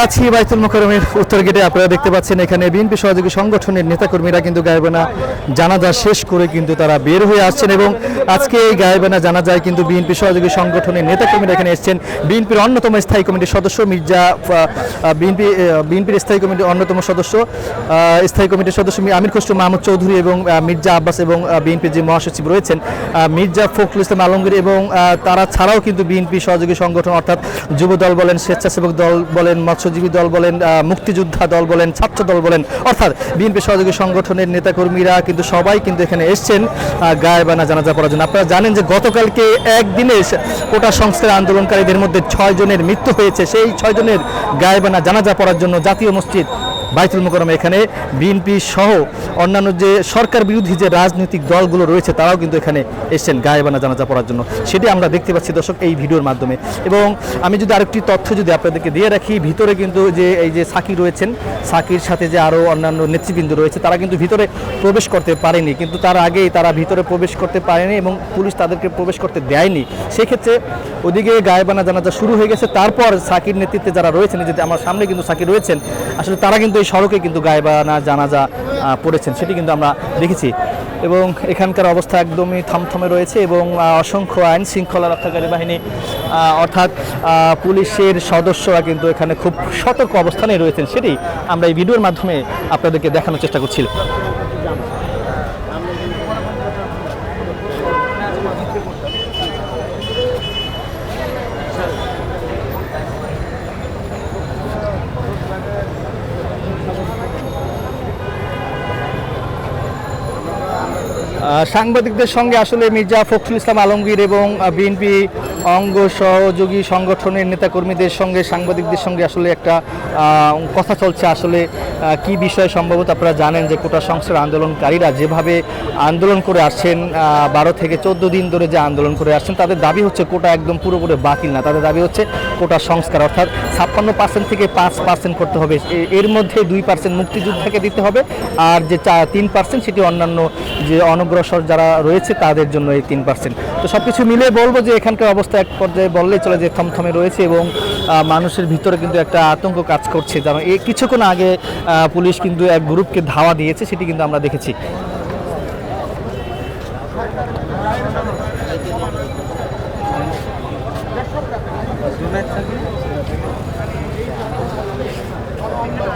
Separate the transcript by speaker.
Speaker 1: আছি বাইতুল মোকাররমের উত্তর গেটে। আপনারা দেখতে পাচ্ছেন এখানে বিএনপি সহযোগী সংগঠনের নেতাকর্মীরা কিন্তু গায়েবানা জানাজা শেষ করে কিন্তু তারা বের হয়ে আসছেন এবং আজকে এই গায়েবানা জানাজায় কিন্তু বিএনপি সহযোগী সংগঠনের নেতাকর্মীরা এখানে এসেছেন। বিএনপির অন্যতম স্থায়ী কমিটির সদস্য বিএনপির স্থায়ী কমিটির অন্যতম সদস্য স্থায়ী কমিটির সদস্য আমির খসরু মাহমুদ চৌধুরী এবং মির্জা আব্বাস এবং বিএনপির যে মহাসচিব রয়েছেন মির্জা ফখরুল ইসলাম আলমগীর এবং তারা ছাড়াও কিন্তু বিএনপি সহযোগী সংগঠন অর্থাৎ যুব দল বলেন, স্বেচ্ছাসেবক দল বলেন, মৎস্যজীবী দল বলেন, মুক্তিযোদ্ধা দল বলেন, ছাত্র দল বলেন, অর্থাৎ বিএনপি সহযোগী সংগঠনের নেতাকর্মীরা কিন্তু সবাই কিন্তু এখানে এসছেন গায়েবানা জানাজা পড়ার জন্য। আপনারা জানেন যে গতকালকে একদিনে কোটা সংস্কার আন্দোলনকারীদের মধ্যে 6 জনের মৃত্যু হয়েছে। সেই 6 জনের গায়েবানা জানাজা পড়ার জন্য জাতীয় মসজিদ বাইতুল মোকাররম এখানে বিএনপি সহ অন্যান্য যে সরকার বিরোধী যে রাজনৈতিক দলগুলো রয়েছে তারাও কিন্তু এখানে এসেছেন গায়েবানা জানাজা পড়ার জন্য। সেটি আমরা দেখতে পাচ্ছি দর্শক এই ভিডিওর মাধ্যমে। এবং আমি যদি আরেকটি তথ্য যদি আপনাদেরকে দিয়ে রাখি, ভিতরে কিন্তু যে এই যে সাকি রয়েছেন, সাকির সাথে যে আরও অন্যান্য নেতৃবৃন্দ রয়েছে তারা কিন্তু ভিতরে প্রবেশ করতে পারেনি, কিন্তু তার আগেই তারা ভিতরে প্রবেশ করতে পারেনি এবং পুলিশ তাদেরকে প্রবেশ করতে দেয়নি। সেক্ষেত্রে ওদিকে গায়েবানা জানাজা শুরু হয়ে গেছে। তারপর সাকির নেতৃত্বে যারা রয়েছেন, যে আমার সামনে কিন্তু সাকির রয়েছেন, আসলে তারা কিন্তু এই সড়কে কিন্তু গায়েবানা জানাজা পড়েছেন, সেটি কিন্তু আমরা দেখেছি। এবং এখানকার অবস্থা একদমই থমথমে রয়েছে এবং অসংখ্য আইন শৃঙ্খলা রক্ষাকারী বাহিনী অর্থাৎ পুলিশের সদস্যরা কিন্তু এখানে খুব সতর্ক অবস্থানে রয়েছেন, সেটি আমরা এই ভিডিওর মাধ্যমে আপনাদেরকে দেখানোর চেষ্টা করছি। সাংবাদিকদের সঙ্গে আসলে মির্জা ফখরুল ইসলাম আলমগীর এবং বিএনপি অঙ্গ সহযোগী সংগঠনের নেতাকর্মীদের সঙ্গে সাংবাদিকদের সঙ্গে আসলে একটা কথা চলছে। আসলে কি বিষয়, সম্ভবত আপনারা জানেন যে কোটা সংস্কার আন্দোলনকারীরা যেভাবে আন্দোলন করে আসছেন, 12 থেকে 14 দিন ধরে যে আন্দোলন করে আসছেন, তাদের দাবি হচ্ছে কোটা একদম পুরোপুরি বাতিল না, তাদের দাবি হচ্ছে কোটা সংস্কার, অর্থাৎ 56% থেকে 5% করতে হবে, এর মধ্যে 2% মুক্তিযোদ্ধাকে দিতে হবে, আর যে 3% সেটি অন্যান্য যে অনগ্রসর যারা রয়েছে তাদের জন্য এই 3%। তো সব কিছু মিলে বলবো যে এখানকার অবস্থা এক পর্যায়ে বললেই চলে যে থমথমে রয়েছে এবং মানুষের ভিতরে কিন্তু একটা আতঙ্ক কাজ করছে। যেমন এই কিছুক্ষণ আগে পুলিশ কিন্তু এক গ্রুপকে ধাওয়া দিয়েছে, সেটি কিন্তু আমরা দেখেছি।